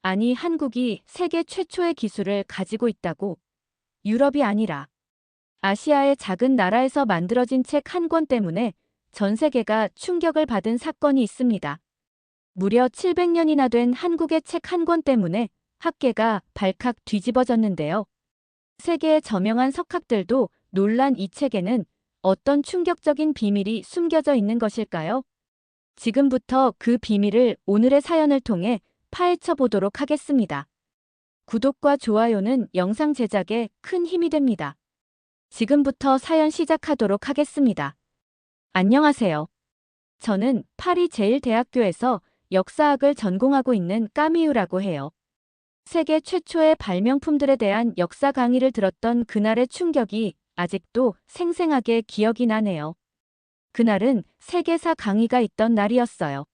아니, 한국이 세계 최초의 기술을 가지고 있다고. 유럽이 아니라 아시아의 작은 나라에서 만들어진 책 한 권 때문에 전 세계가 충격을 받은 사건이 있습니다. 무려 700년이나 된 한국의 책 한 권 때문에 학계가 발칵 뒤집어졌는데요. 세계의 저명한 석학들도 놀란 이 책에는 어떤 충격적인 비밀이 숨겨져 있는 것일까요? 지금부터 그 비밀을 오늘의 사연을 통해 파헤쳐 보도록 하겠습니다. 구독과 좋아요는 영상 제작에 큰 힘이 됩니다. 지금부터 사연 시작하도록 하겠습니다. 안녕하세요. 저는 파리 제1대학교에서 역사학을 전공하고 있는 까미유라고 해요. 세계 최초의 발명품들에 대한 역사 강의를 들었던 그날의 충격이 아직도 생생하게 기억이 나네요. 그날은 세계사 강의가 있던 날이었어요.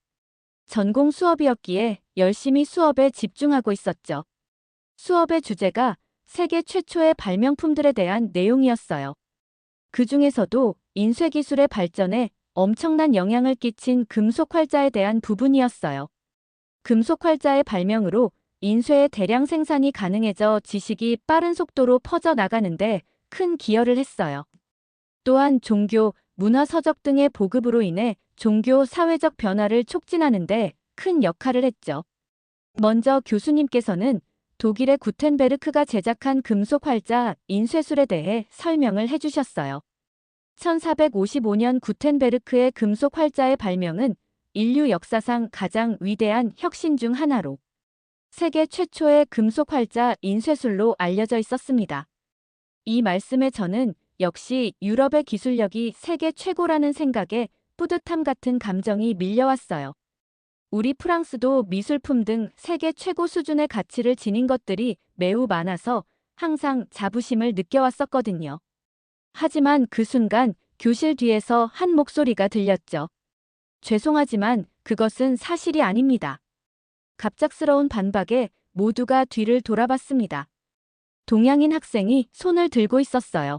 전공 수업이었기에 열심히 수업에 집중하고 있었죠. 수업의 주제가 세계 최초의 발명품들에 대한 내용이었어요. 그 중에서도 인쇄기술의 발전에 엄청난 영향을 끼친 금속 활자에 대한 부분이었어요. 금속 활자의 발명으로 인쇄의 대량 생산이 가능해져 지식이 빠른 속도로 퍼져나가는데 큰 기여를 했어요. 또한 종교, 문화 서적 등의 보급으로 인해 종교 사회적 변화를 촉진하는데 큰 역할을 했죠. 먼저 교수님께서는 독일의 구텐베르크가 제작한 금속 활자 인쇄술에 대해 설명을 해주셨어요. 1455년 구텐베르크의 금속 활자의 발명은 인류 역사상 가장 위대한 혁신 중 하나로 세계 최초의 금속 활자 인쇄술로 알려져 있었습니다. 이 말씀에 저는 역시 유럽의 기술력이 세계 최고라는 생각에 뿌듯함 같은 감정이 밀려왔어요. 우리 프랑스도 미술품 등 세계 최고 수준의 가치를 지닌 것들이 매우 많아서 항상 자부심을 느껴왔었거든요. 하지만 그 순간 교실 뒤에서 한 목소리가 들렸죠. 죄송하지만 그것은 사실이 아닙니다. 갑작스러운 반박에 모두가 뒤를 돌아봤습니다. 동양인 학생이 손을 들고 있었어요.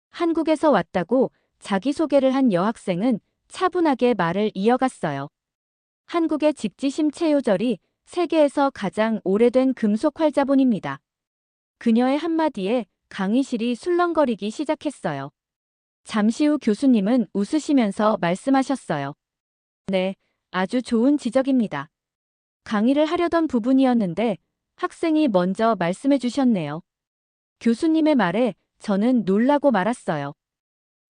한국에서 왔다고 자기소개를 한 여학생은 차분하게 말을 이어갔어요. 한국의 직지심 체요절이 세계에서 가장 오래된 금속 활자본입니다. 그녀의 한마디에 강의실이 술렁거리기 시작했어요. 잠시 후 교수님은 웃으시면서 말씀하셨어요. 네, 아주 좋은 지적입니다. 강의를 하려던 부분이었는데 학생이 먼저 말씀해 주셨네요. 교수님의 말에 저는 놀라고 말았어요.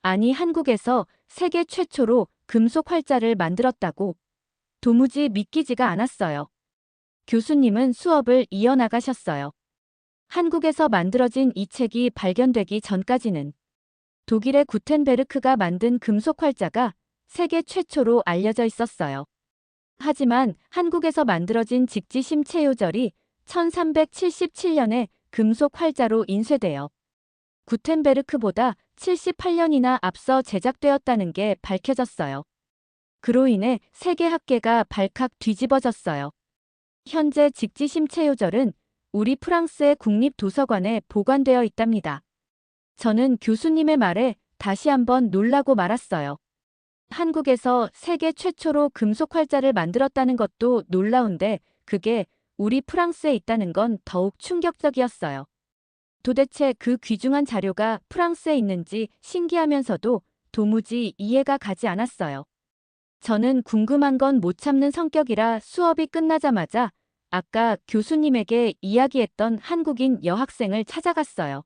아니, 한국에서 세계 최초로 금속 활자를 만들었다고. 도무지 믿기지가 않았어요. 교수님은 수업을 이어나가셨어요. 한국에서 만들어진 이 책이 발견되기 전까지는 독일의 구텐베르크가 만든 금속 활자가 세계 최초로 알려져 있었어요. 하지만 한국에서 만들어진 직지심 체요절이 1377년에 금속 활자로 인쇄되어 구텐베르크보다 78년이나 앞서 제작되었다는 게 밝혀졌어요. 그로 인해 세계 학계가 발칵 뒤집어졌어요. 현재 직지심 체요절은 우리 프랑스의 국립도서관에 보관되어 있답니다. 저는 교수님의 말에 다시 한번 놀라고 말았어요. 한국에서 세계 최초로 금속 활자를 만들었다는 것도 놀라운데 그게 우리 프랑스에 있다는 건 더욱 충격적이었어요. 도대체 그 귀중한 자료가 프랑스에 있는지 신기하면서도 도무지 이해가 가지 않았어요. 저는 궁금한 건 못 참는 성격이라 수업이 끝나자마자 아까 교수님에게 이야기했던 한국인 여학생을 찾아갔어요.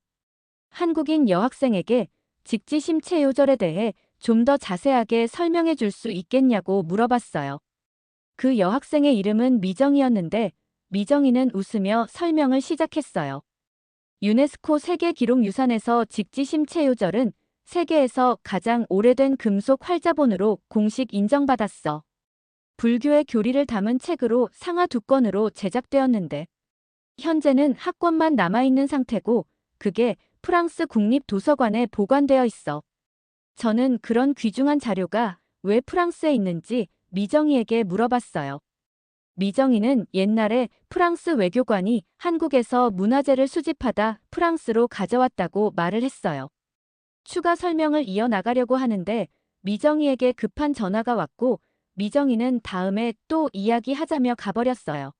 한국인 여학생에게 직지심 체요절에 대해 좀 더 자세하게 설명해 줄 수 있겠냐고 물어봤어요. 그 여학생의 이름은 미정이었는데 미정이는 웃으며 설명을 시작했어요. 유네스코 세계기록유산에서 직지심 체요절은 세계에서 가장 오래된 금속 활자본으로 공식 인정받았어. 불교의 교리를 담은 책으로 상하 2권으로 제작되었는데 현재는 학권만 남아있는 상태고 그게 프랑스 국립도서관에 보관되어 있어. 저는 그런 귀중한 자료가 왜 프랑스에 있는지 미정이에게 물어봤어요. 미정이는 옛날에 프랑스 외교관이 한국에서 문화재를 수집하다 프랑스로 가져왔다고 말을 했어요. 추가 설명을 이어나가려고 하는데 미정이에게 급한 전화가 왔고 미정이는 다음에 또 이야기하자며 가버렸어요.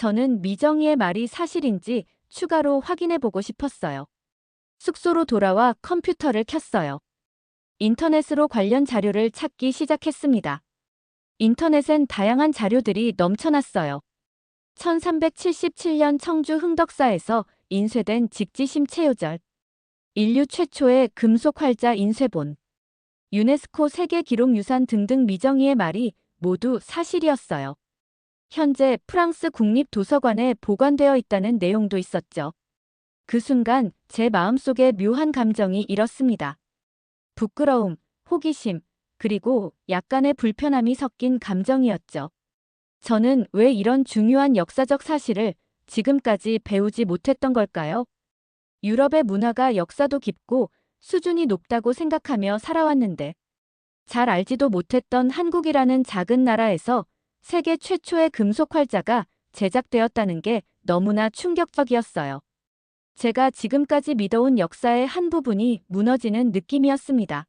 저는 미정이의 말이 사실인지 추가로 확인해보고 싶었어요. 숙소로 돌아와 컴퓨터를 켰어요. 인터넷으로 관련 자료를 찾기 시작했습니다. 인터넷엔 다양한 자료들이 넘쳐났어요. 1377년 청주 흥덕사에서 인쇄된 직지심 체요절, 인류 최초의 금속 활자 인쇄본, 유네스코 세계기록유산 등등 미정이의 말이 모두 사실이었어요. 현재 프랑스 국립도서관에 보관되어 있다는 내용도 있었죠. 그 순간 제 마음속에 묘한 감정이 일었습니다. 부끄러움, 호기심, 그리고 약간의 불편함이 섞인 감정이었죠. 저는 왜 이런 중요한 역사적 사실을 지금까지 배우지 못했던 걸까요? 유럽의 문화가 역사도 깊고 수준이 높다고 생각하며 살아왔는데 잘 알지도 못했던 한국이라는 작은 나라에서 세계 최초의 금속 활자가 제작되었다는 게 너무나 충격적이었어요. 제가 지금까지 믿어온 역사의 한 부분이 무너지는 느낌이었습니다.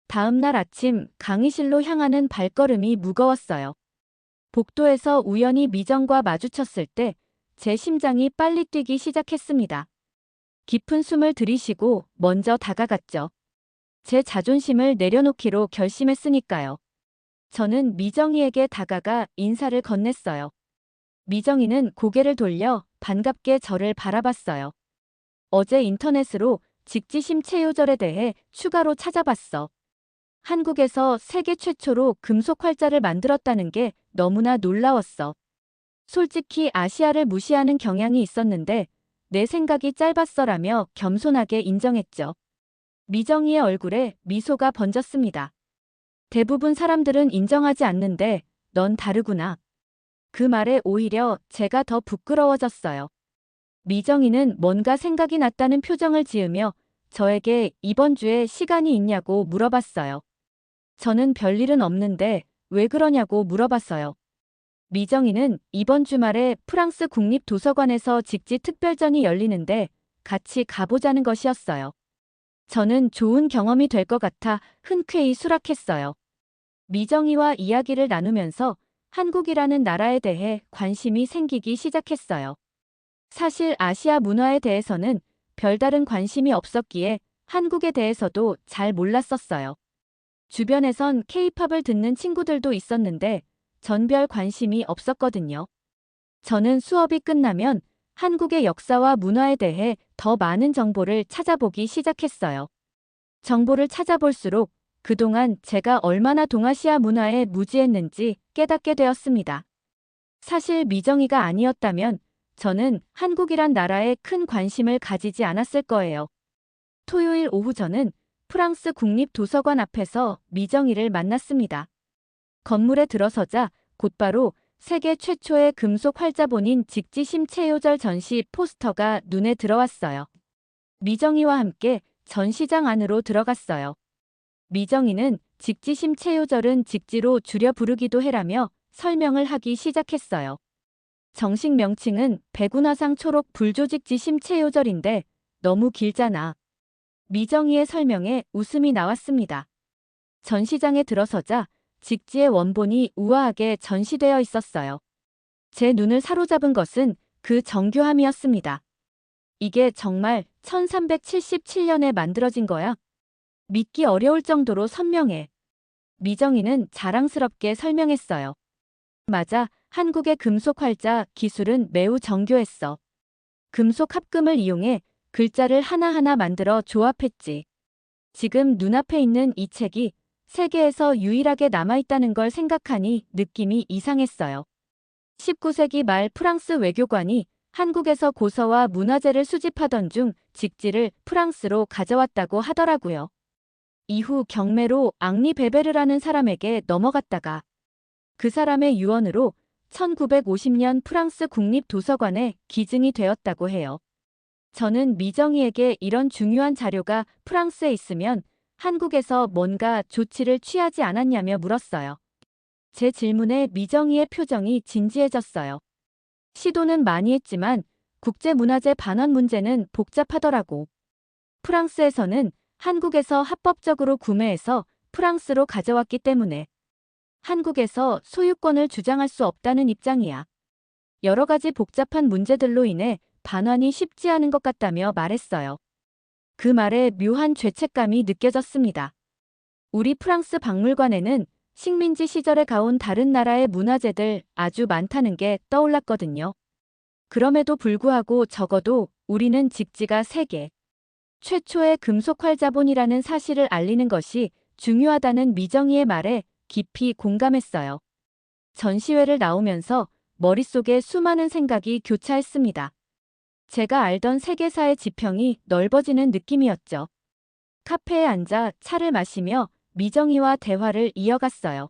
다음 날 아침 강의실로 향하는 발걸음이 무거웠어요. 복도에서 우연히 미정과 마주쳤을 때 제 심장이 빨리 뛰기 시작했습니다. 깊은 숨을 들이쉬고 먼저 다가갔죠. 제 자존심을 내려놓기로 결심했으니까요. 저는 미정이에게 다가가 인사를 건넸어요. 미정이는 고개를 돌려 반갑게 저를 바라봤어요. 어제 인터넷으로 직지심 체요절에 대해 추가로 찾아봤어. 한국에서 세계 최초로 금속 활자를 만들었다는 게 너무나 놀라웠어. 솔직히 아시아를 무시하는 경향이 있었는데 내 생각이 짧았어라며 겸손하게 인정했죠. 미정이의 얼굴에 미소가 번졌습니다. 대부분 사람들은 인정하지 않는데 넌 다르구나. 그 말에 오히려 제가 더 부끄러워졌어요. 미정이는 뭔가 생각이 났다는 표정을 지으며 저에게 이번 주에 시간이 있냐고 물어봤어요. 저는 별일은 없는데 왜 그러냐고 물어봤어요. 미정이는 이번 주말에 프랑스 국립도서관에서 직지 특별전이 열리는데 같이 가보자는 것이었어요. 저는 좋은 경험이 될 것 같아 흔쾌히 수락했어요. 미정이와 이야기를 나누면서 한국이라는 나라에 대해 관심이 생기기 시작했어요. 사실 아시아 문화에 대해서는 별다른 관심이 없었기에 한국에 대해서도 잘 몰랐었어요. 주변에선 K-팝을 듣는 친구들도 있었는데 전 별 관심이 없었거든요. 저는 수업이 끝나면 한국의 역사와 문화에 대해 더 많은 정보를 찾아보기 시작했어요. 정보를 찾아볼수록 그동안 제가 얼마나 동아시아 문화에 무지했는지 깨닫게 되었습니다. 사실 미정이가 아니었다면 저는 한국이란 나라에 큰 관심을 가지지 않았을 거예요. 토요일 오후 저는 프랑스 국립도서관 앞에서 미정이를 만났습니다. 건물에 들어서자 곧바로 세계 최초의 금속 활자본인 직지심 체요절 전시 포스터가 눈에 들어왔어요. 미정이와 함께 전시장 안으로 들어갔어요. 미정이는 직지심 체요절은 직지로 줄여 부르기도 해라며 설명을 하기 시작했어요. 정식 명칭은 백운화상 초록 불조직 지심 체요절인데 너무 길잖아. 미정이의 설명에 웃음이 나왔습니다. 전시장에 들어서자 직지의 원본이 우아하게 전시되어 있었어요. 제 눈을 사로잡은 것은 그 정교함이었습니다. 이게 정말 1377년에 만들어진 거야? 믿기 어려울 정도로 선명해. 미정이는 자랑스럽게 설명했어요. 맞아, 한국의 금속 활자 기술은 매우 정교했어. 금속 합금을 이용해 글자를 하나하나 만들어 조합했지. 지금 눈앞에 있는 이 책이 세계에서 유일하게 남아있다는 걸 생각하니 느낌이 이상했어요. 19세기 말 프랑스 외교관이 한국에서 고서와 문화재를 수집하던 중 직지를 프랑스로 가져왔다고 하더라고요. 이후 경매로 앙리 베베르라는 사람에게 넘어갔다가 그 사람의 유언으로 1950년 프랑스 국립도서관에 기증이 되었다고 해요. 저는 미정이에게 이런 중요한 자료가 프랑스에 있으면 한국에서 뭔가 조치를 취하지 않았냐며 물었어요. 제 질문에 미정이의 표정이 진지해졌어요. 시도는 많이 했지만 국제문화재 반환 문제는 복잡하더라고. 프랑스에서는 한국에서 합법적으로 구매해서 프랑스로 가져왔기 때문에 한국에서 소유권을 주장할 수 없다는 입장이야. 여러 가지 복잡한 문제들로 인해 반환이 쉽지 않은 것 같다며 말했어요. 그 말에 묘한 죄책감이 느껴졌습니다. 우리 프랑스 박물관에는 식민지 시절에 가온 다른 나라의 문화재들 아주 많다는 게 떠올랐거든요. 그럼에도 불구하고 적어도 우리는 직지가 세계 최초의 금속 활자본이라는 사실을 알리는 것이 중요하다는 미정희의 말에 깊이 공감했어요. 전시회를 나오면서 머릿속에 수많은 생각이 교차했습니다. 제가 알던 세계사의 지평이 넓어지는 느낌이었죠. 카페에 앉아 차를 마시며 미정희와 대화를 이어갔어요.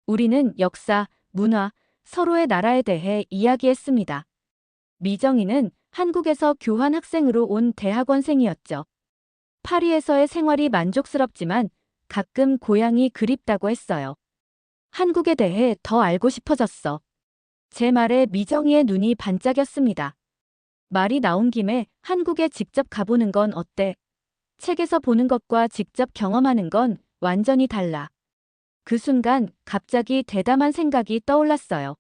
우리는 역사, 문화, 서로의 나라에 대해 이야기했습니다. 미정희는 한국에서 교환 학생으로 온 대학원생이었죠. 파리에서의 생활이 만족스럽지만 가끔 고향이 그립다고 했어요. 한국에 대해 더 알고 싶어졌어. 제 말에 미정희의 눈이 반짝였습니다. 말이 나온 김에 한국에 직접 가보는 건 어때? 책에서 보는 것과 직접 경험하는 건 완전히 달라. 그 순간 갑자기 대담한 생각이 떠올랐어요.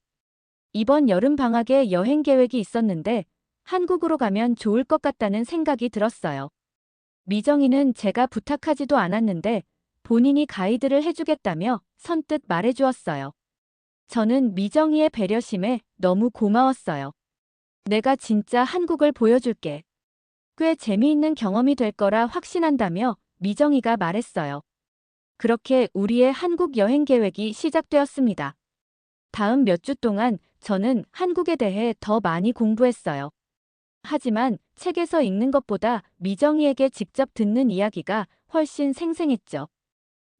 이번 여름 방학에 여행 계획이 있었는데 한국으로 가면 좋을 것 같다는 생각이 들었어요. 미정희는 제가 부탁하지도 않았는데 본인이 가이드를 해주겠다며 선뜻 말해주었어요. 저는 미정희의 배려심에 너무 고마웠어요. 내가 진짜 한국을 보여줄게. 꽤 재미있는 경험이 될 거라 확신한다며 미정희가 말했어요. 그렇게 우리의 한국 여행 계획이 시작되었습니다. 다음 몇 주 동안 저는 한국에 대해 더 많이 공부했어요. 하지만 책에서 읽는 것보다 미정희에게 직접 듣는 이야기가 훨씬 생생했죠.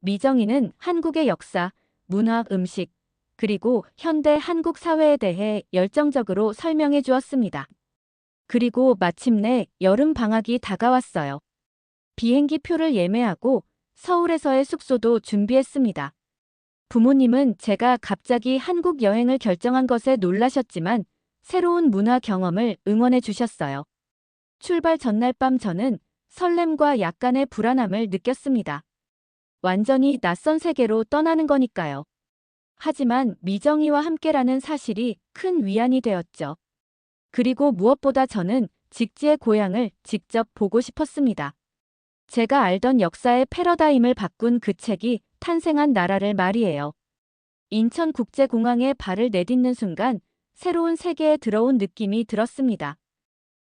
미정희는 한국의 역사, 문화, 음식, 그리고 현대 한국 사회에 대해 열정적으로 설명해 주었습니다. 그리고 마침내 여름 방학이 다가왔어요. 비행기 표를 예매하고 서울에서의 숙소도 준비했습니다. 부모님은 제가 갑자기 한국 여행을 결정한 것에 놀라셨지만 새로운 문화 경험을 응원해 주셨어요. 출발 전날 밤 저는 설렘과 약간의 불안함을 느꼈습니다. 완전히 낯선 세계로 떠나는 거니까요. 하지만 미정희와 함께라는 사실이 큰 위안이 되었죠. 그리고 무엇보다 저는 직지의 고향을 직접 보고 싶었습니다. 제가 알던 역사의 패러다임을 바꾼 그 책이 탄생한 나라를 말이에요. 인천국제공항에 발을 내딛는 순간 새로운 세계에 들어온 느낌이 들었습니다.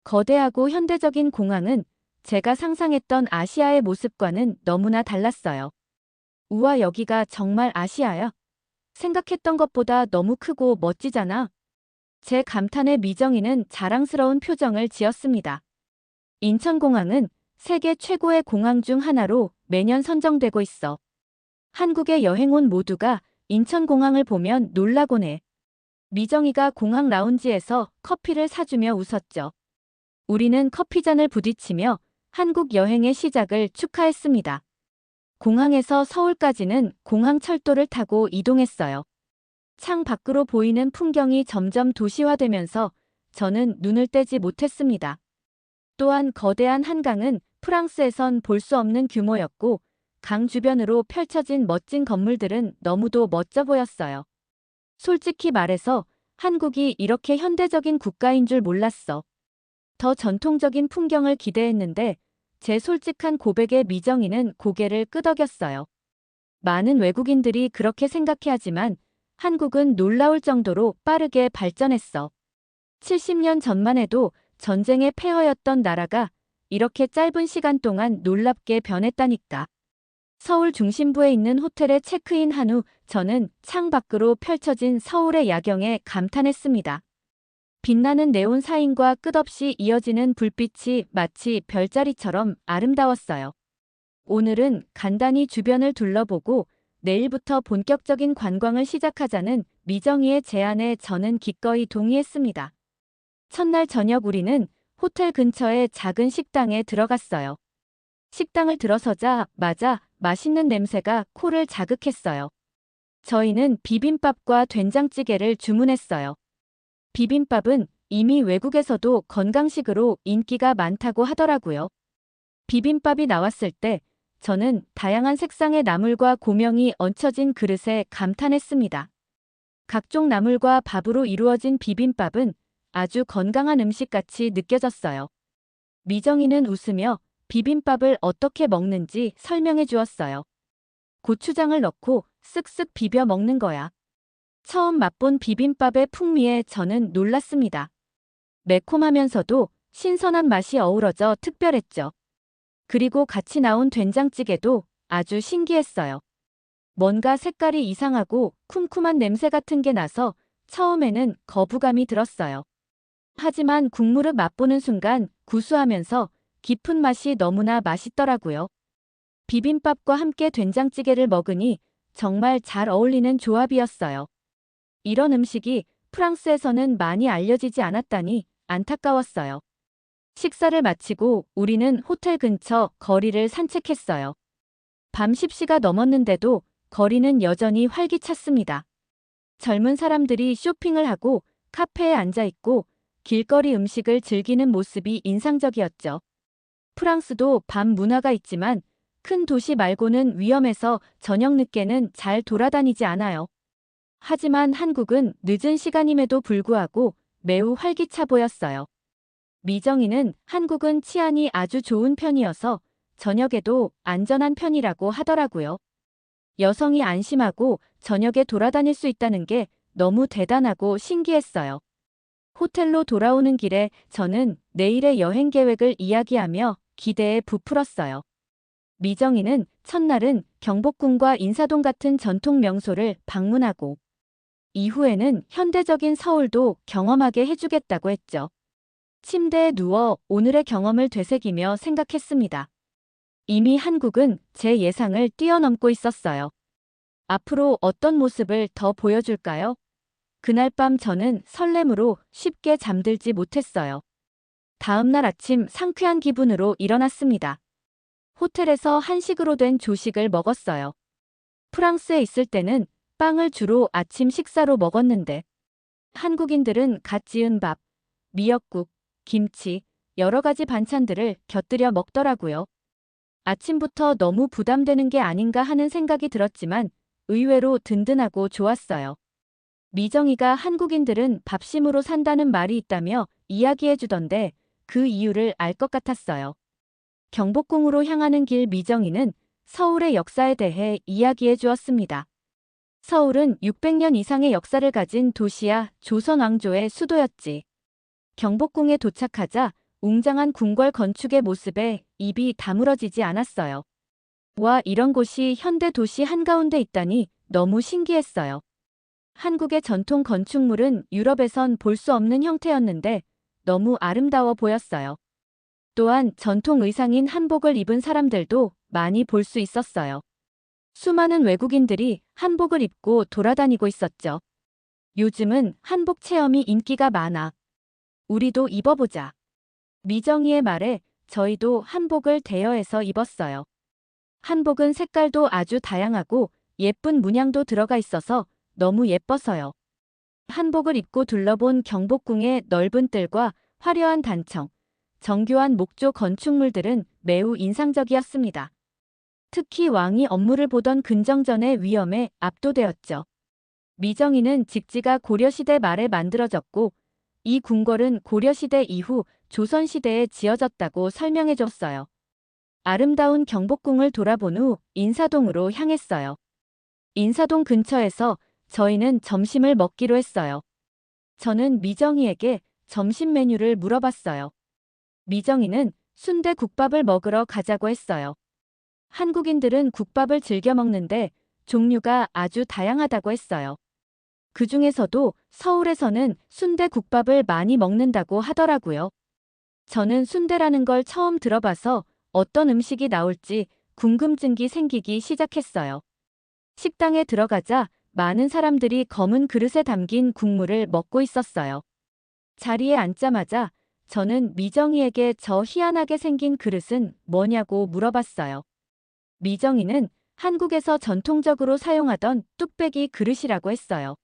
거대하고 현대적인 공항은 제가 상상했던 아시아의 모습과는 너무나 달랐어요. 우와, 여기가 정말 아시아야? 생각했던 것보다 너무 크고 멋지잖아. 제 감탄에 미정희는 자랑스러운 표정을 지었습니다. 인천공항은 세계 최고의 공항 중 하나로 매년 선정되고 있어. 한국에 여행 온 모두가 인천공항을 보면 놀라곤 해. 미정희가 공항 라운지에서 커피를 사주며 웃었죠. 우리는 커피잔을 부딪히며 한국 여행의 시작을 축하했습니다. 공항에서 서울까지는 공항철도를 타고 이동했어요. 창 밖으로 보이는 풍경이 점점 도시화되면서 저는 눈을 떼지 못했습니다. 또한 거대한 한강은 프랑스에선 볼 수 없는 규모였고 강 주변으로 펼쳐진 멋진 건물들은 너무도 멋져 보였어요. 솔직히 말해서 한국이 이렇게 현대적인 국가인 줄 몰랐어. 더 전통적인 풍경을 기대했는데 제 솔직한 고백에 미정희는 고개를 끄덕였어요. 많은 외국인들이 그렇게 생각해하지만 한국은 놀라울 정도로 빠르게 발전했어. 70년 전만 해도 전쟁의 폐허였던 나라가 이렇게 짧은 시간 동안 놀랍게 변했다니까. 서울 중심부에 있는 호텔에 체크인한 후 저는 창 밖으로 펼쳐진 서울의 야경에 감탄했습니다. 빛나는 네온 사인과 끝없이 이어지는 불빛이 마치 별자리처럼 아름다웠어요. 오늘은 간단히 주변을 둘러보고 내일부터 본격적인 관광을 시작하자는 미정희의 제안에 저는 기꺼이 동의했습니다. 첫날 저녁 우리는 호텔 근처의 작은 식당에 들어갔어요. 식당을 들어서자마자 맛있는 냄새가 코를 자극했어요. 저희는 비빔밥과 된장찌개를 주문했어요. 비빔밥은 이미 외국에서도 건강식으로 인기가 많다고 하더라고요. 비빔밥이 나왔을 때 저는 다양한 색상의 나물과 고명이 얹혀진 그릇에 감탄했습니다. 각종 나물과 밥으로 이루어진 비빔밥은 아주 건강한 음식같이 느껴졌어요. 미정이는 웃으며 비빔밥을 어떻게 먹는지 설명해 주었어요. 고추장을 넣고 쓱쓱 비벼 먹는 거야. 처음 맛본 비빔밥의 풍미에 저는 놀랐습니다. 매콤하면서도 신선한 맛이 어우러져 특별했죠. 그리고 같이 나온 된장찌개도 아주 신기했어요. 뭔가 색깔이 이상하고 쿰쿰한 냄새 같은 게 나서 처음에는 거부감이 들었어요. 하지만 국물을 맛보는 순간 구수하면서 깊은 맛이 너무나 맛있더라고요. 비빔밥과 함께 된장찌개를 먹으니 정말 잘 어울리는 조합이었어요. 이런 음식이 프랑스에서는 많이 알려지지 않았다니 안타까웠어요. 식사를 마치고 우리는 호텔 근처 거리를 산책했어요. 밤 10시가 넘었는데도 거리는 여전히 활기찼습니다. 젊은 사람들이 쇼핑을 하고 카페에 앉아 있고 길거리 음식을 즐기는 모습이 인상적이었죠. 프랑스도 밤 문화가 있지만 큰 도시 말고는 위험해서 저녁 늦게는 잘 돌아다니지 않아요. 하지만 한국은 늦은 시간임에도 불구하고 매우 활기차 보였어요. 미정이는 한국은 치안이 아주 좋은 편이어서 저녁에도 안전한 편이라고 하더라고요. 여성이 안심하고 저녁에 돌아다닐 수 있다는 게 너무 대단하고 신기했어요. 호텔로 돌아오는 길에 저는 내일의 여행 계획을 이야기하며 기대에 부풀었어요. 미정이는 첫날은 경복궁과 인사동 같은 전통 명소를 방문하고 이후에는 현대적인 서울도 경험하게 해주겠다고 했죠. 침대에 누워 오늘의 경험을 되새기며 생각했습니다. 이미 한국은 제 예상을 뛰어넘고 있었어요. 앞으로 어떤 모습을 더 보여줄까요? 그날 밤 저는 설렘으로 쉽게 잠들지 못했어요. 다음 날 아침 상쾌한 기분으로 일어났습니다. 호텔에서 한식으로 된 조식을 먹었어요. 프랑스에 있을 때는 빵을 주로 아침 식사로 먹었는데 한국인들은 갓 지은 밥, 미역국, 김치, 여러 가지 반찬들을 곁들여 먹더라고요. 아침부터 너무 부담되는 게 아닌가 하는 생각이 들었지만 의외로 든든하고 좋았어요. 미정이가 한국인들은 밥심으로 산다는 말이 있다며 이야기해 주던데 그 이유를 알 것 같았어요. 경복궁으로 향하는 길 미정이는 서울의 역사에 대해 이야기해 주었습니다. 서울은 600년 이상의 역사를 가진 도시야 조선 왕조의 수도였지. 경복궁에 도착하자 웅장한 궁궐 건축의 모습에 입이 다물어지지 않았어요. 와, 이런 곳이 현대 도시 한가운데 있다니 너무 신기했어요. 한국의 전통 건축물은 유럽에선 볼 수 없는 형태였는데 너무 아름다워 보였어요. 또한 전통 의상인 한복을 입은 사람들도 많이 볼 수 있었어요. 수많은 외국인들이 한복을 입고 돌아다니고 있었죠. 요즘은 한복 체험이 인기가 많아. 우리도 입어보자. 미정이의 말에 저희도 한복을 대여해서 입었어요. 한복은 색깔도 아주 다양하고 예쁜 문양도 들어가 있어서 너무 예뻐서요. 한복을 입고 둘러본 경복궁의 넓은 뜰과 화려한 단청, 정교한 목조 건축물들은 매우 인상적이었습니다. 특히 왕이 업무를 보던 근정전의 위엄에 압도되었죠. 미정이는 직지가 고려시대 말에 만들어졌고 이 궁궐은 고려시대 이후 조선시대에 지어졌다고 설명해줬어요. 아름다운 경복궁을 돌아본 후 인사동으로 향했어요. 인사동 근처에서 저희는 점심을 먹기로 했어요. 저는 미정이에게 점심 메뉴를 물어봤어요. 미정이는 순대국밥을 먹으러 가자고 했어요. 한국인들은 국밥을 즐겨 먹는데 종류가 아주 다양하다고 했어요. 그 중에서도 서울에서는 순대국밥을 많이 먹는다고 하더라고요. 저는 순대라는 걸 처음 들어봐서 어떤 음식이 나올지 궁금증이 생기기 시작했어요. 식당에 들어가자 많은 사람들이 검은 그릇에 담긴 국물을 먹고 있었어요. 자리에 앉자마자 저는 미정이에게 저 희한하게 생긴 그릇은 뭐냐고 물어봤어요. 미정이는 한국에서 전통적으로 사용하던 뚝배기 그릇이라고 했어요.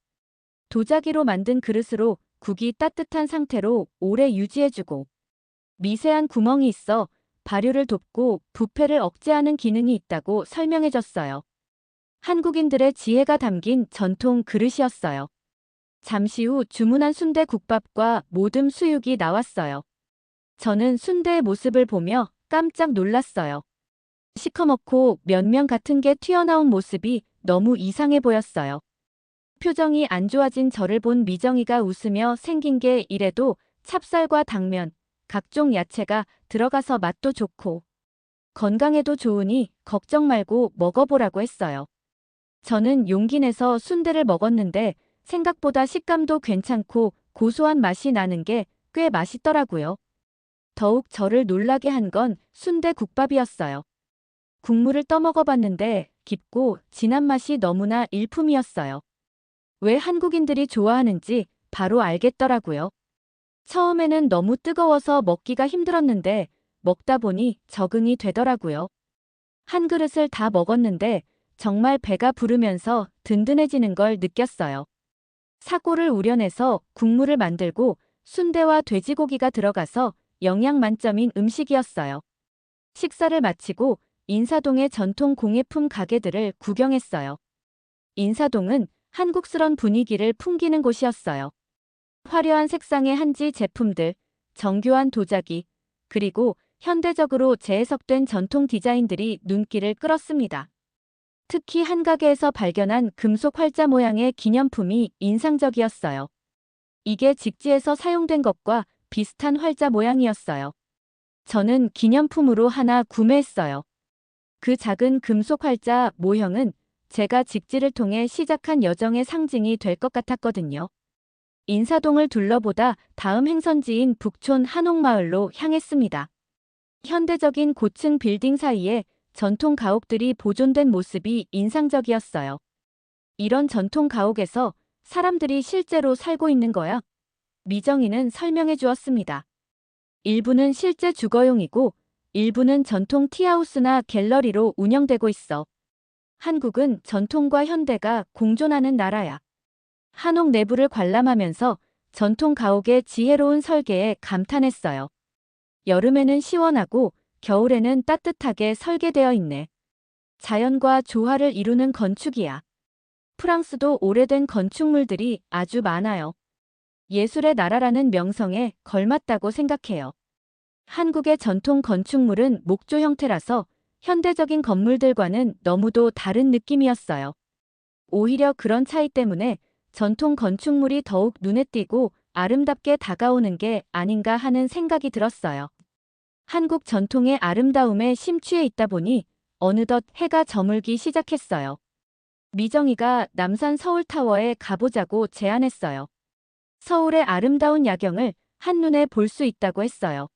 도자기로 만든 그릇으로 국이 따뜻한 상태로 오래 유지해주고 미세한 구멍이 있어 발효를 돕고 부패를 억제하는 기능이 있다고 설명해줬어요. 한국인들의 지혜가 담긴 전통 그릇이었어요. 잠시 후 주문한 순대국밥과 모듬 수육이 나왔어요. 저는 순대의 모습을 보며 깜짝 놀랐어요. 시커멓고 면면 같은 게 튀어나온 모습이 너무 이상해 보였어요. 표정이 안 좋아진 저를 본 미정이가 웃으며 생긴 게 이래도 찹쌀과 당면, 각종 야채가 들어가서 맛도 좋고 건강에도 좋으니 걱정 말고 먹어보라고 했어요. 저는 용기 내서 순대를 먹었는데 생각보다 식감도 괜찮고 고소한 맛이 나는 게 꽤 맛있더라고요. 더욱 저를 놀라게 한 건 순대국밥이었어요. 국물을 떠먹어봤는데 깊고 진한 맛이 너무나 일품이었어요. 왜 한국인들이 좋아하는지 바로 알겠더라고요. 처음에는 너무 뜨거워서 먹기가 힘들었는데 먹다 보니 적응이 되더라고요. 한 그릇을 다 먹었는데 정말 배가 부르면서 든든해지는 걸 느꼈어요. 사골을 우려내서 국물을 만들고 순대와 돼지고기가 들어가서 영양 만점인 음식이었어요. 식사를 마치고 인사동의 전통 공예품 가게들을 구경했어요. 인사동은 한국스런 분위기를 풍기는 곳이었어요. 화려한 색상의 한지 제품들, 정교한 도자기, 그리고 현대적으로 재해석된 전통 디자인들이 눈길을 끌었습니다. 특히 한 가게에서 발견한 금속 활자 모양의 기념품이 인상적이었어요. 이게 직지에서 사용된 것과 비슷한 활자 모양이었어요. 저는 기념품으로 하나 구매했어요. 그 작은 금속 활자 모형은 제가 직지를 통해 시작한 여정의 상징이 될 것 같았거든요. 인사동을 둘러보다 다음 행선지인 북촌 한옥마을로 향했습니다. 현대적인 고층 빌딩 사이에 전통 가옥들이 보존된 모습이 인상적이었어요. 이런 전통 가옥에서 사람들이 실제로 살고 있는 거야? 미정이는 설명해 주었습니다. 일부는 실제 주거용이고 일부는 전통 티하우스나 갤러리로 운영되고 있어. 한국은 전통과 현대가 공존하는 나라야. 한옥 내부를 관람하면서 전통 가옥의 지혜로운 설계에 감탄했어요. 여름에는 시원하고 겨울에는 따뜻하게 설계되어 있네. 자연과 조화를 이루는 건축이야. 프랑스도 오래된 건축물들이 아주 많아요. 예술의 나라라는 명성에 걸맞다고 생각해요. 한국의 전통 건축물은 목조 형태라서 현대적인 건물들과는 너무도 다른 느낌이었어요. 오히려 그런 차이 때문에 전통 건축물이 더욱 눈에 띄고 아름답게 다가오는 게 아닌가 하는 생각이 들었어요. 한국 전통의 아름다움에 심취해 있다 보니 어느덧 해가 저물기 시작했어요. 미정이가 남산 서울타워에 가보자고 제안했어요. 서울의 아름다운 야경을 한눈에 볼 수 있다고 했어요.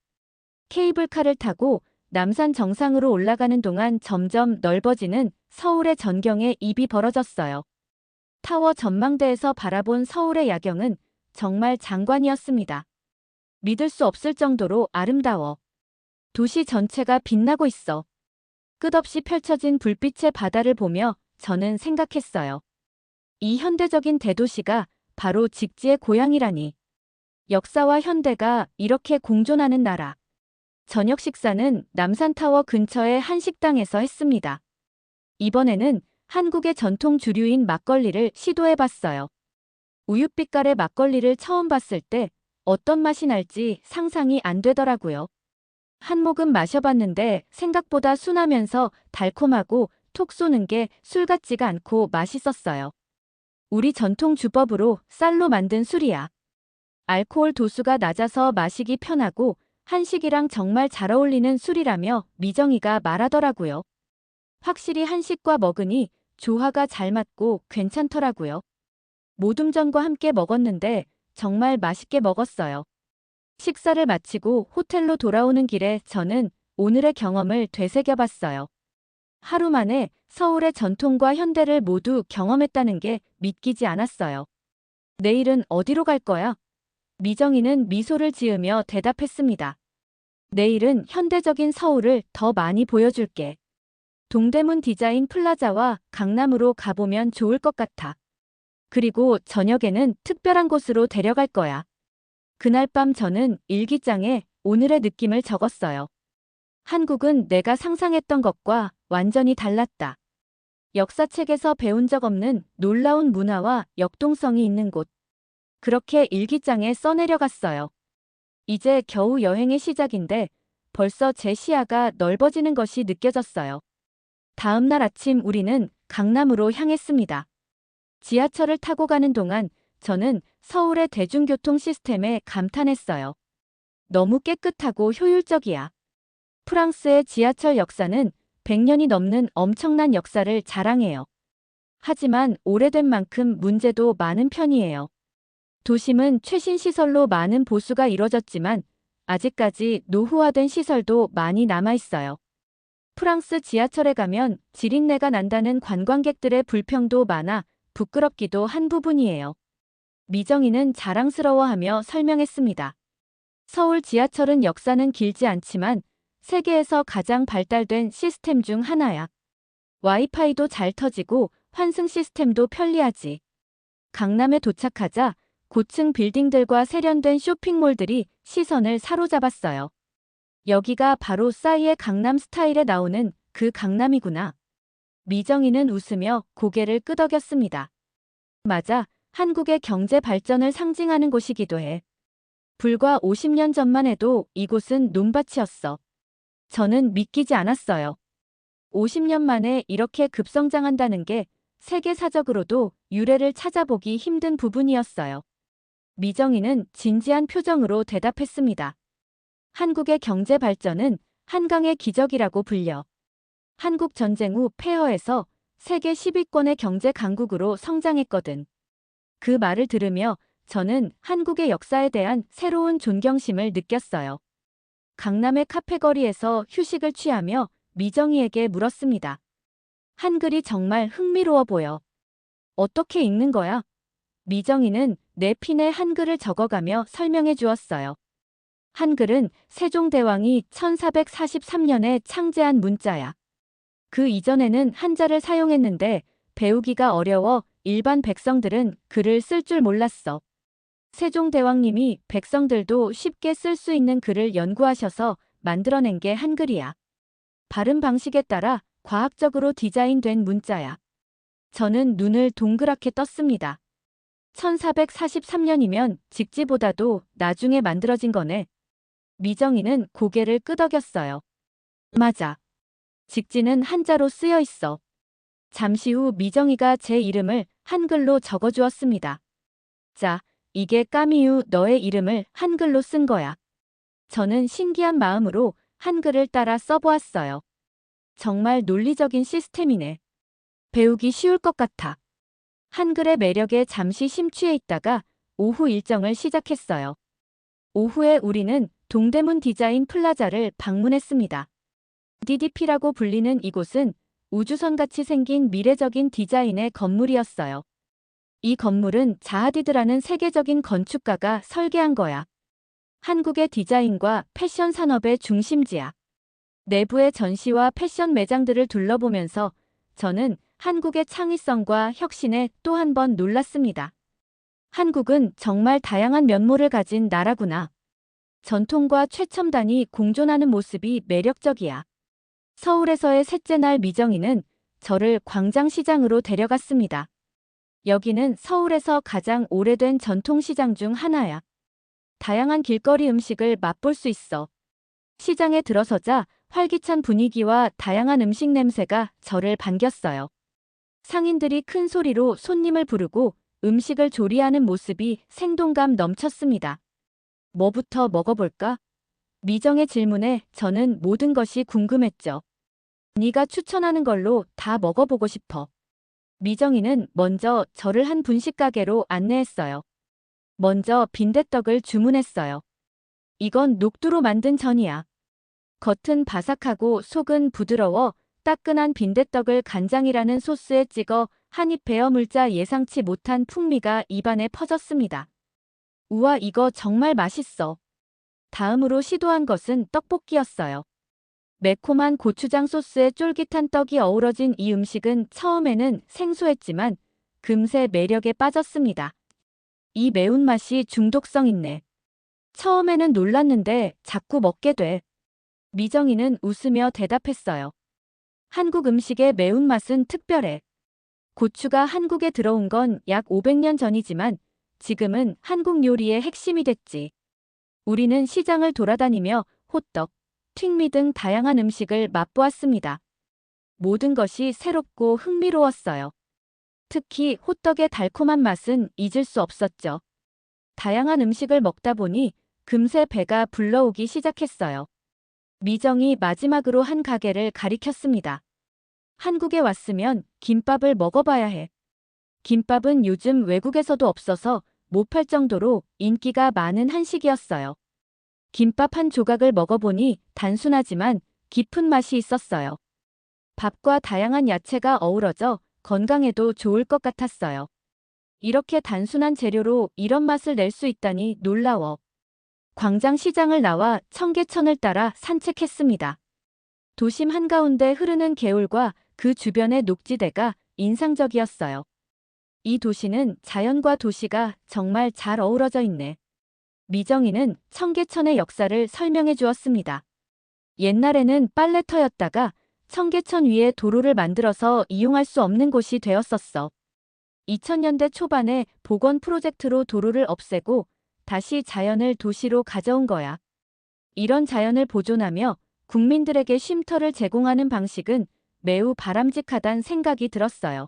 케이블카를 타고 남산 정상으로 올라가는 동안 점점 넓어지는 서울의 전경에 입이 벌어졌어요. 타워 전망대에서 바라본 서울의 야경은 정말 장관이었습니다. 믿을 수 없을 정도로 아름다워. 도시 전체가 빛나고 있어. 끝없이 펼쳐진 불빛의 바다를 보며 저는 생각했어요. 이 현대적인 대도시가 바로 직지의 고향이라니. 역사와 현대가 이렇게 공존하는 나라. 저녁 식사는 남산타워 근처의 한 식당에서 했습니다. 이번에는 한국의 전통 주류인 막걸리를 시도해봤어요. 우윳빛깔의 막걸리를 처음 봤을 때 어떤 맛이 날지 상상이 안 되더라고요. 한 모금 마셔봤는데 생각보다 순하면서 달콤하고 톡 쏘는 게 술 같지가 않고 맛있었어요. 우리 전통 주법으로 쌀로 만든 술이야. 알코올 도수가 낮아서 마시기 편하고 한식이랑 정말 잘 어울리는 술이라며 미정이가 말하더라고요. 확실히 한식과 먹으니 조화가 잘 맞고 괜찮더라고요. 모둠전과 함께 먹었는데 정말 맛있게 먹었어요. 식사를 마치고 호텔로 돌아오는 길에 저는 오늘의 경험을 되새겨봤어요. 하루 만에 서울의 전통과 현대를 모두 경험했다는 게 믿기지 않았어요. 내일은 어디로 갈 거야? 미정이는 미소를 지으며 대답했습니다. 내일은 현대적인 서울을 더 많이 보여줄게. 동대문 디자인 플라자와 강남으로 가보면 좋을 것 같아. 그리고 저녁에는 특별한 곳으로 데려갈 거야. 그날 밤 저는 일기장에 오늘의 느낌을 적었어요. 한국은 내가 상상했던 것과 완전히 달랐다. 역사책에서 배운 적 없는 놀라운 문화와 역동성이 있는 곳. 그렇게 일기장에 써내려갔어요. 이제 겨우 여행의 시작인데 벌써 제 시야가 넓어지는 것이 느껴졌어요. 다음 날 아침 우리는 강남으로 향했습니다. 지하철을 타고 가는 동안 저는 서울의 대중교통 시스템에 감탄했어요. 너무 깨끗하고 효율적이야. 프랑스의 지하철 역사는 100년이 넘는 엄청난 역사를 자랑해요. 하지만 오래된 만큼 문제도 많은 편이에요. 도심은 최신 시설로 많은 보수가 이뤄졌지만 아직까지 노후화된 시설도 많이 남아 있어요. 프랑스 지하철에 가면 지린내가 난다는 관광객들의 불평도 많아 부끄럽기도 한 부분이에요. 미정이는 자랑스러워하며 설명했습니다. 서울 지하철은 역사는 길지 않지만 세계에서 가장 발달된 시스템 중 하나야. 와이파이도 잘 터지고 환승 시스템도 편리하지. 강남에 도착하자 고층 빌딩들과 세련된 쇼핑몰들이 시선을 사로잡았어요. 여기가 바로 싸이의 강남 스타일에 나오는 그 강남이구나. 미정이는 웃으며 고개를 끄덕였습니다. 맞아, 한국의 경제 발전을 상징하는 곳이기도 해. 불과 50년 전만 해도 이곳은 논밭이었어. 저는 믿기지 않았어요. 50년 만에 이렇게 급성장한다는 게 세계사적으로도 유례를 찾아보기 힘든 부분이었어요. 미정이는 진지한 표정으로 대답했습니다. 한국의 경제 발전은 한강의 기적이라고 불려. 한국 전쟁 후 폐허에서 세계 10위권의 경제 강국으로 성장했거든. 그 말을 들으며 저는 한국의 역사에 대한 새로운 존경심을 느꼈어요. 강남의 카페거리에서 휴식을 취하며 미정이에게 물었습니다. 한글이 정말 흥미로워 보여. 어떻게 읽는 거야? 미정이는 냅킨에 한글을 적어가며 설명해 주었어요. 한글은 세종대왕이 1443년에 창제한 문자야. 그 이전에는 한자를 사용했는데 배우기가 어려워 일반 백성들은 글을 쓸 줄 몰랐어. 세종대왕님이 백성들도 쉽게 쓸 수 있는 글을 연구하셔서 만들어낸 게 한글이야. 발음 방식에 따라 과학적으로 디자인된 문자야. 저는 눈을 동그랗게 떴습니다. 1443년이면 직지보다도 나중에 만들어진 거네. 미정이는 고개를 끄덕였어요. 맞아. 직지는 한자로 쓰여 있어. 잠시 후 미정이가 제 이름을 한글로 적어주었습니다. 자, 이게 까미유 너의 이름을 한글로 쓴 거야. 저는 신기한 마음으로 한글을 따라 써보았어요. 정말 논리적인 시스템이네. 배우기 쉬울 것 같아. 한글의 매력에 잠시 심취해 있다가 오후 일정을 시작했어요. 오후에 우리는 동대문 디자인 플라자를 방문했습니다. DDP라고 불리는 이곳은 우주선같이 생긴 미래적인 디자인의 건물이었어요. 이 건물은 자하디드라는 세계적인 건축가가 설계한 거야. 한국의 디자인과 패션 산업의 중심지야. 내부의 전시와 패션 매장들을 둘러보면서 저는 한국의 창의성과 혁신에 또 한 번 놀랐습니다. 한국은 정말 다양한 면모를 가진 나라구나. 전통과 최첨단이 공존하는 모습이 매력적이야. 서울에서의 셋째 날 미정이는 저를 광장시장으로 데려갔습니다. 여기는 서울에서 가장 오래된 전통시장 중 하나야. 다양한 길거리 음식을 맛볼 수 있어. 시장에 들어서자 활기찬 분위기와 다양한 음식 냄새가 저를 반겼어요. 상인들이 큰 소리로 손님을 부르고 음식을 조리하는 모습이 생동감 넘쳤습니다. 뭐부터 먹어볼까? 미정의 질문에 저는 모든 것이 궁금했죠. 네가 추천하는 걸로 다 먹어보고 싶어. 미정이는 먼저 저를 한 분식 가게로 안내했어요. 먼저 빈대떡을 주문했어요. 이건 녹두로 만든 전이야. 겉은 바삭하고 속은 부드러워 따끈한 빈대떡을 간장이라는 소스에 찍어 한 입 베어 물자 예상치 못한 풍미가 입안에 퍼졌습니다. 우와, 이거 정말 맛있어. 다음으로 시도한 것은 떡볶이였어요. 매콤한 고추장 소스에 쫄깃한 떡이 어우러진 이 음식은 처음에는 생소했지만 금세 매력에 빠졌습니다. 이 매운맛이 중독성 있네. 처음에는 놀랐는데 자꾸 먹게 돼. 미정이는 웃으며 대답했어요. 한국 음식의 매운맛은 특별해. 고추가 한국에 들어온 건 약 500년 전이지만 지금은 한국 요리의 핵심이 됐지. 우리는 시장을 돌아다니며 호떡, 튀미 등 다양한 음식을 맛보았습니다. 모든 것이 새롭고 흥미로웠어요. 특히 호떡의 달콤한 맛은 잊을 수 없었죠. 다양한 음식을 먹다 보니 금세 배가 불러오기 시작했어요. 미정이 마지막으로 한 가게를 가리켰습니다. 한국에 왔으면 김밥을 먹어봐야 해. 김밥은 요즘 외국에서도 없어서 못 팔 정도로 인기가 많은 한식이었어요. 김밥 한 조각을 먹어보니 단순하지만 깊은 맛이 있었어요. 밥과 다양한 야채가 어우러져 건강에도 좋을 것 같았어요. 이렇게 단순한 재료로 이런 맛을 낼 수 있다니 놀라워. 광장시장을 나와 청계천을 따라 산책했습니다. 도심 한가운데 흐르는 개울과 그 주변의 녹지대가 인상적이었어요. 이 도시는 자연과 도시가 정말 잘 어우러져 있네. 미정이는 청계천의 역사를 설명해 주었습니다. 옛날에는 빨래터였다가 청계천 위에 도로를 만들어서 이용할 수 없는 곳이 되었었어. 2000년대 초반에 복원 프로젝트로 도로를 없애고 다시 자연을 도시로 가져온 거야. 이런 자연을 보존하며 국민들에게 쉼터를 제공하는 방식은 매우 바람직하단 생각이 들었어요.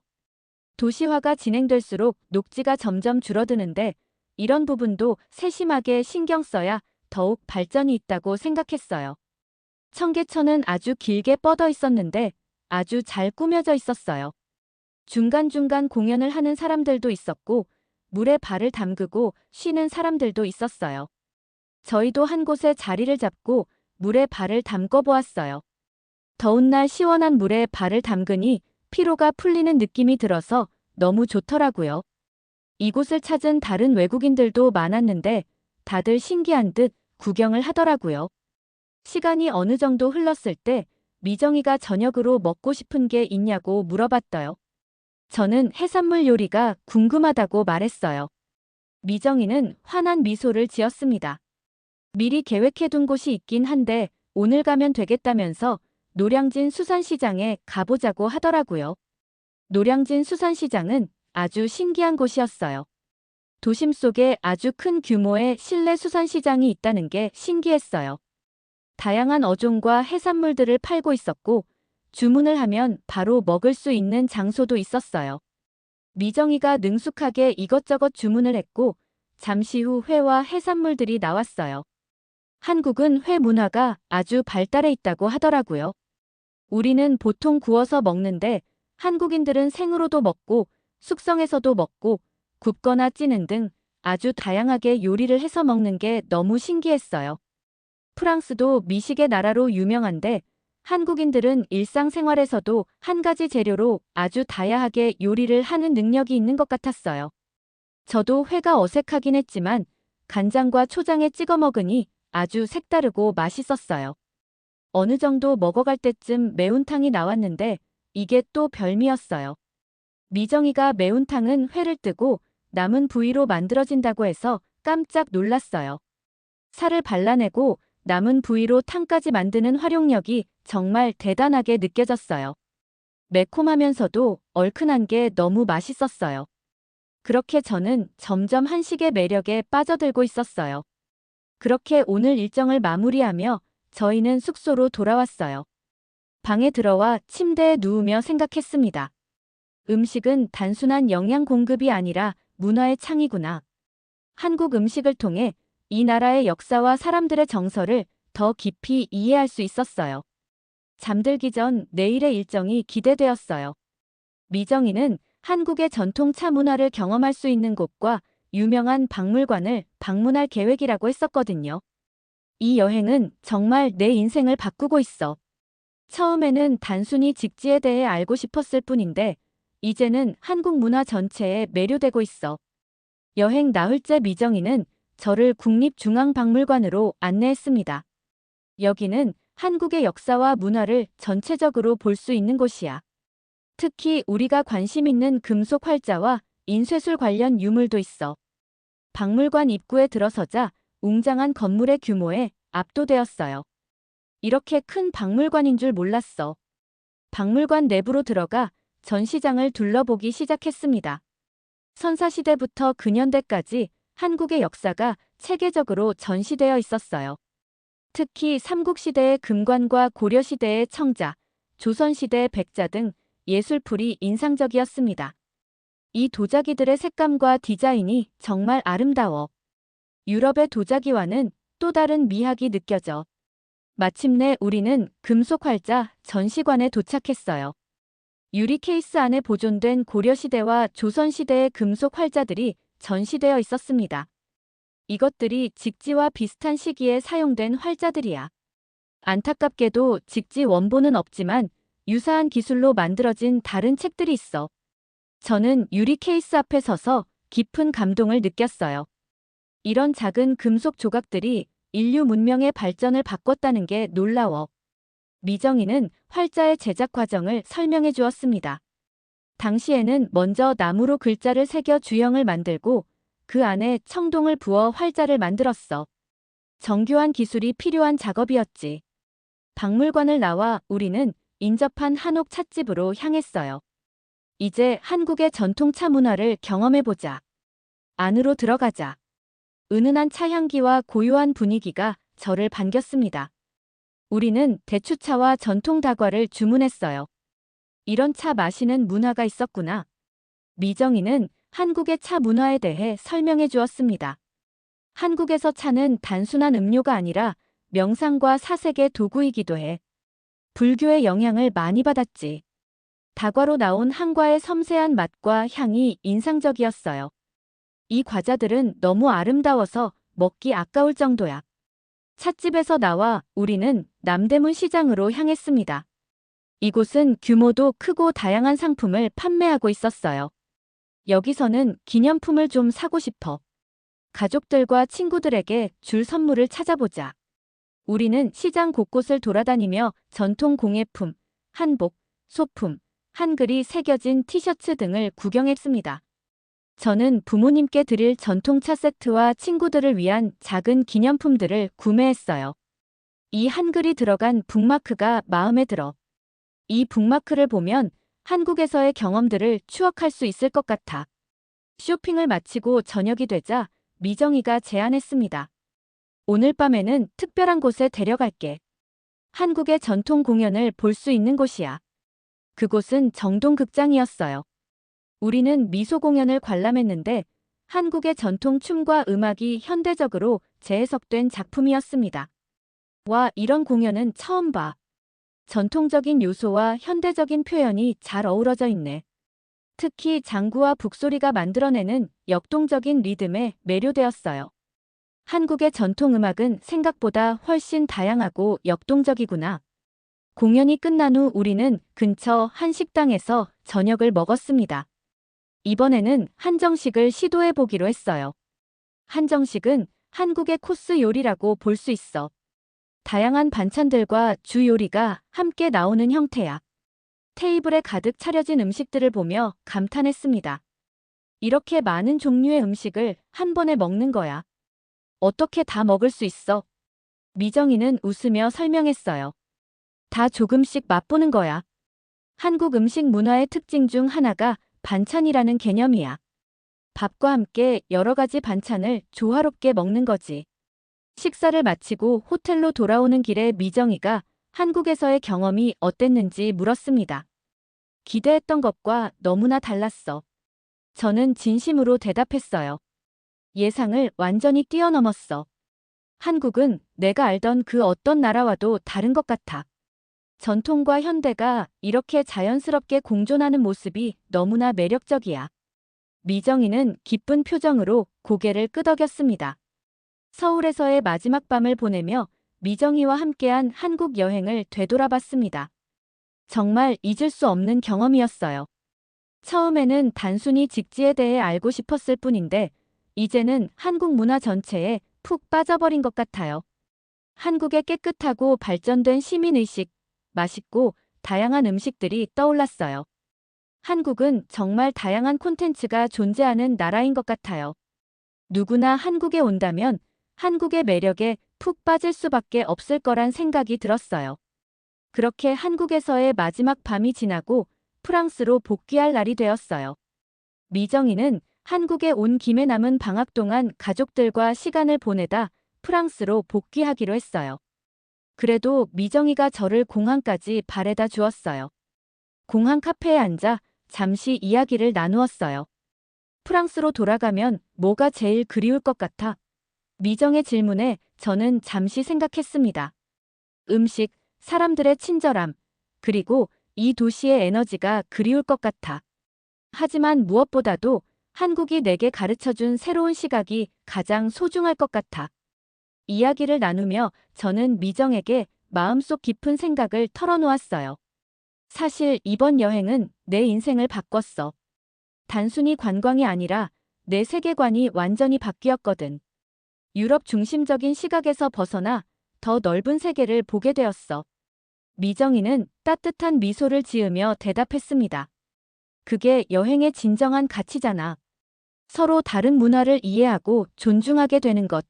도시화가 진행될수록 녹지가 점점 줄어드는데 이런 부분도 세심하게 신경 써야 더욱 발전이 있다고 생각했어요. 청계천은 아주 길게 뻗어 있었는데 아주 잘 꾸며져 있었어요. 중간중간 공연을 하는 사람들도 있었고 물에 발을 담그고 쉬는 사람들도 있었어요. 저희도 한 곳에 자리를 잡고 물에 발을 담궈 보았어요. 더운 날 시원한 물에 발을 담그니 피로가 풀리는 느낌이 들어서 너무 좋더라고요. 이곳을 찾은 다른 외국인들도 많았는데 다들 신기한 듯 구경을 하더라고요. 시간이 어느 정도 흘렀을 때 미정이가 저녁으로 먹고 싶은 게 있냐고 물어봤어요. 저는 해산물 요리가 궁금하다고 말했어요. 미정이는 환한 미소를 지었습니다. 미리 계획해둔 곳이 있긴 한데 오늘 가면 되겠다면서 노량진 수산시장에 가보자고 하더라고요. 노량진 수산시장은 아주 신기한 곳이었어요. 도심 속에 아주 큰 규모의 실내 수산시장이 있다는 게 신기했어요. 다양한 어종과 해산물들을 팔고 있었고 주문을 하면 바로 먹을 수 있는 장소도 있었어요. 미정이가 능숙하게 이것저것 주문을 했고 잠시 후 회와 해산물들이 나왔어요. 한국은 회 문화가 아주 발달해 있다고 하더라고요. 우리는 보통 구워서 먹는데 한국인들은 생으로도 먹고 숙성해서도 먹고 굽거나 찌는 등 아주 다양하게 요리를 해서 먹는 게 너무 신기했어요. 프랑스도 미식의 나라로 유명한데 한국인들은 일상생활에서도 한 가지 재료로 아주 다양하게 요리를 하는 능력이 있는 것 같았어요. 저도 회가 어색하긴 했지만 간장과 초장에 찍어 먹으니 아주 색다르고 맛있었어요. 어느 정도 먹어갈 때쯤 매운탕이 나왔는데 이게 또 별미였어요. 미정이가 매운탕은 회를 뜨고 남은 부위로 만들어진다고 해서 깜짝 놀랐어요. 살을 발라내고 남은 부위로 탕까지 만드는 활용력이 정말 대단하게 느껴졌어요. 매콤하면서도 얼큰한 게 너무 맛있었어요. 그렇게 저는 점점 한식의 매력에 빠져들고 있었어요. 그렇게 오늘 일정을 마무리하며 저희는 숙소로 돌아왔어요. 방에 들어와 침대에 누우며 생각했습니다. 음식은 단순한 영양 공급이 아니라 문화의 창이구나. 한국 음식을 통해 이 나라의 역사와 사람들의 정서를 더 깊이 이해할 수 있었어요. 잠들기 전 내일의 일정이 기대되었어요. 미정이는 한국의 전통 차 문화를 경험할 수 있는 곳과 유명한 박물관을 방문할 계획이라고 했었거든요. 이 여행은 정말 내 인생을 바꾸고 있어. 처음에는 단순히 직지에 대해 알고 싶었을 뿐인데 이제는 한국 문화 전체에 매료되고 있어. 여행 나흘째 미정이는 저를 국립중앙박물관으로 안내했습니다. 여기는 한국의 역사와 문화를 전체적으로 볼 수 있는 곳이야. 특히 우리가 관심 있는 금속 활자와 인쇄술 관련 유물도 있어. 박물관 입구에 들어서자 웅장한 건물의 규모에 압도되었어요. 이렇게 큰 박물관인 줄 몰랐어. 박물관 내부로 들어가 전시장을 둘러보기 시작했습니다. 선사시대부터 근현대까지 한국의 역사가 체계적으로 전시되어 있었어요. 특히 삼국시대의 금관과 고려시대의 청자, 조선시대의 백자 등 예술풀이 인상적이었습니다. 이 도자기들의 색감과 디자인이 정말 아름다워 유럽의 도자기와는 또 다른 미학이 느껴져 마침내 우리는 금속 활자 전시관에 도착했어요. 유리 케이스 안에 보존된 고려시대와 조선시대의 금속 활자들이 전시되어 있었습니다. 이것들이 직지와 비슷한 시기에 사용된 활자들이야. 안타깝게도 직지 원본은 없지만 유사한 기술로 만들어진 다른 책들이 있어. 저는 유리 케이스 앞에 서서 깊은 감동을 느꼈어요. 이런 작은 금속 조각들이 인류 문명의 발전을 바꿨다는 게 놀라워. 미정이는 활자의 제작 과정을 설명해 주었습니다. 당시에는 먼저 나무로 글자를 새겨 주형을 만들고 그 안에 청동을 부어 활자를 만들었어. 정교한 기술이 필요한 작업이었지. 박물관을 나와 우리는 인접한 한옥 찻집으로 향했어요. 이제 한국의 전통차 문화를 경험해보자. 안으로 들어가자. 은은한 차 향기와 고요한 분위기가 저를 반겼습니다. 우리는 대추차와 전통 다과를 주문했어요. 이런 차 마시는 문화가 있었구나. 미정이는 한국의 차 문화에 대해 설명해 주었습니다. 한국에서 차는 단순한 음료가 아니라 명상과 사색의 도구이기도 해. 불교의 영향을 많이 받았지. 다과로 나온 한과의 섬세한 맛과 향이 인상적이었어요. 이 과자들은 너무 아름다워서 먹기 아까울 정도야. 찻집에서 나와 우리는 남대문 시장으로 향했습니다. 이곳은 규모도 크고 다양한 상품을 판매하고 있었어요. 여기서는 기념품을 좀 사고 싶어. 가족들과 친구들에게 줄 선물을 찾아보자. 우리는 시장 곳곳을 돌아다니며 전통 공예품, 한복, 소품, 한글이 새겨진 티셔츠 등을 구경했습니다. 저는 부모님께 드릴 전통차 세트와 친구들을 위한 작은 기념품들을 구매했어요. 이 한글이 들어간 북마크가 마음에 들어. 이 북마크를 보면 한국에서의 경험들을 추억할 수 있을 것 같아. 쇼핑을 마치고 저녁이 되자 미정이가 제안했습니다. 오늘 밤에는 특별한 곳에 데려갈게. 한국의 전통 공연을 볼 수 있는 곳이야. 그곳은 정동극장이었어요. 우리는 미소 공연을 관람했는데 한국의 전통 춤과 음악이 현대적으로 재해석된 작품이었습니다. 와, 이런 공연은 처음 봐. 전통적인 요소와 현대적인 표현이 잘 어우러져 있네. 특히 장구와 북소리가 만들어내는 역동적인 리듬에 매료되었어요. 한국의 전통 음악은 생각보다 훨씬 다양하고 역동적이구나. 공연이 끝난 후 우리는 근처 한 식당에서 저녁을 먹었습니다. 이번에는 한정식을 시도해 보기로 했어요. 한정식은 한국의 코스 요리라고 볼 수 있어. 다양한 반찬들과 주 요리가 함께 나오는 형태야. 테이블에 가득 차려진 음식들을 보며 감탄했습니다. 이렇게 많은 종류의 음식을 한 번에 먹는 거야. 어떻게 다 먹을 수 있어? 미정이는 웃으며 설명했어요. 다 조금씩 맛보는 거야. 한국 음식 문화의 특징 중 하나가 반찬이라는 개념이야. 밥과 함께 여러 가지 반찬을 조화롭게 먹는 거지. 식사를 마치고 호텔로 돌아오는 길에 미정이가 한국에서의 경험이 어땠는지 물었습니다. 기대했던 것과 너무나 달랐어. 저는 진심으로 대답했어요. 예상을 완전히 뛰어넘었어. 한국은 내가 알던 그 어떤 나라와도 다른 것 같아. 전통과 현대가 이렇게 자연스럽게 공존하는 모습이 너무나 매력적이야. 미정이는 기쁜 표정으로 고개를 끄덕였습니다. 서울에서의 마지막 밤을 보내며 미정이와 함께한 한국 여행을 되돌아봤습니다. 정말 잊을 수 없는 경험이었어요. 처음에는 단순히 직지에 대해 알고 싶었을 뿐인데 이제는 한국 문화 전체에 푹 빠져버린 것 같아요. 한국의 깨끗하고 발전된 시민의식, 맛있고 다양한 음식들이 떠올랐어요. 한국은 정말 다양한 콘텐츠가 존재하는 나라인 것 같아요. 누구나 한국에 온다면 한국의 매력에 푹 빠질 수밖에 없을 거란 생각이 들었어요. 그렇게 한국에서의 마지막 밤이 지나고 프랑스로 복귀할 날이 되었어요. 미정이는 한국에 온 김에 남은 방학 동안 가족들과 시간을 보내다 프랑스로 복귀하기로 했어요. 그래도 미정이가 저를 공항까지 바래다 주었어요. 공항 카페에 앉아 잠시 이야기를 나누었어요. 프랑스로 돌아가면 뭐가 제일 그리울 것 같아? 미정의 질문에 저는 잠시 생각했습니다. 음식, 사람들의 친절함, 그리고 이 도시의 에너지가 그리울 것 같아. 하지만 무엇보다도 한국이 내게 가르쳐준 새로운 시각이 가장 소중할 것 같아. 이야기를 나누며 저는 미정에게 마음속 깊은 생각을 털어놓았어요. 사실 이번 여행은 내 인생을 바꿨어. 단순히 관광이 아니라 내 세계관이 완전히 바뀌었거든. 유럽 중심적인 시각에서 벗어나 더 넓은 세계를 보게 되었어. 미정이는 따뜻한 미소를 지으며 대답했습니다. 그게 여행의 진정한 가치잖아. 서로 다른 문화를 이해하고 존중하게 되는 것.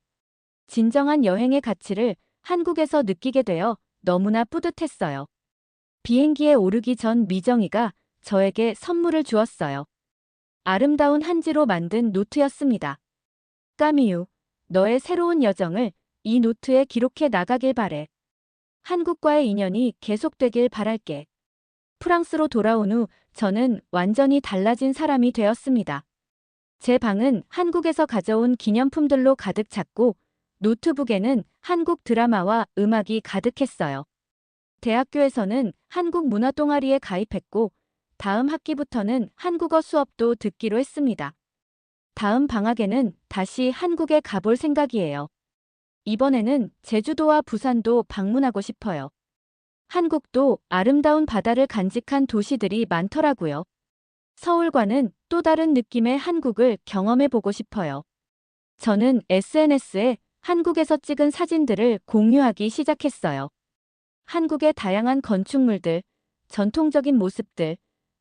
진정한 여행의 가치를 한국에서 느끼게 되어 너무나 뿌듯했어요. 비행기에 오르기 전 미정이가 저에게 선물을 주었어요. 아름다운 한지로 만든 노트였습니다. 까미유, 너의 새로운 여정을 이 노트에 기록해 나가길 바래. 한국과의 인연이 계속되길 바랄게. 프랑스로 돌아온 후 저는 완전히 달라진 사람이 되었습니다. 제 방은 한국에서 가져온 기념품들로 가득 찼고 노트북에는 한국 드라마와 음악이 가득했어요. 대학교에서는 한국 문화 동아리에 가입했고 다음 학기부터는 한국어 수업도 듣기로 했습니다. 다음 방학에는 다시 한국에 가볼 생각이에요. 이번에는 제주도와 부산도 방문하고 싶어요. 한국도 아름다운 바다를 간직한 도시들이 많더라고요. 서울과는 또 다른 느낌의 한국을 경험해보고 싶어요. 저는 SNS에 한국에서 찍은 사진들을 공유하기 시작했어요. 한국의 다양한 건축물들, 전통적인 모습들,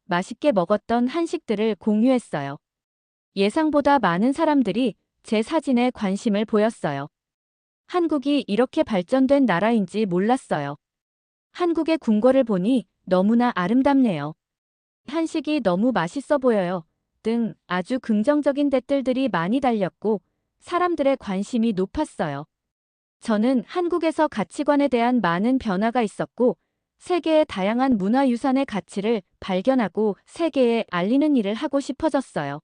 맛있게 먹었던 한식들을 공유했어요. 예상보다 많은 사람들이 제 사진에 관심을 보였어요. 한국이 이렇게 발전된 나라인지 몰랐어요. 한국의 궁궐을 보니 너무나 아름답네요. 한식이 너무 맛있어 보여요. 등 아주 긍정적인 댓글들이 많이 달렸고 사람들의 관심이 높았어요. 저는 한국에서 가치관에 대한 많은 변화가 있었고 세계의 다양한 문화유산의 가치를 발견하고 세계에 알리는 일을 하고 싶어졌어요.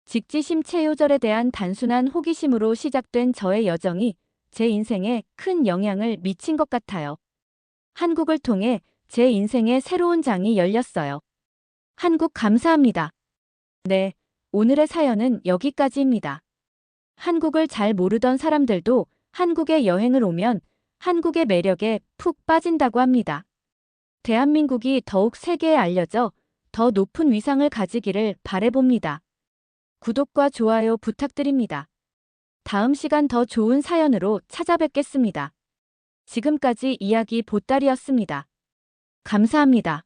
직지심 체요절에 대한 단순한 호기심으로 시작된 저의 여정이 제 인생에 큰 영향을 미친 것 같아요. 한국을 통해 제 인생의 새로운 장이 열렸어요. 한국 감사합니다. 네, 오늘의 사연은 여기까지입니다. 한국을 잘 모르던 사람들도 한국에 여행을 오면 한국의 매력에 푹 빠진다고 합니다. 대한민국이 더욱 세계에 알려져 더 높은 위상을 가지기를 바라봅니다. 구독과 좋아요 부탁드립니다. 다음 시간 더 좋은 사연으로 찾아뵙겠습니다. 지금까지 이야기 보따리였습니다. 감사합니다.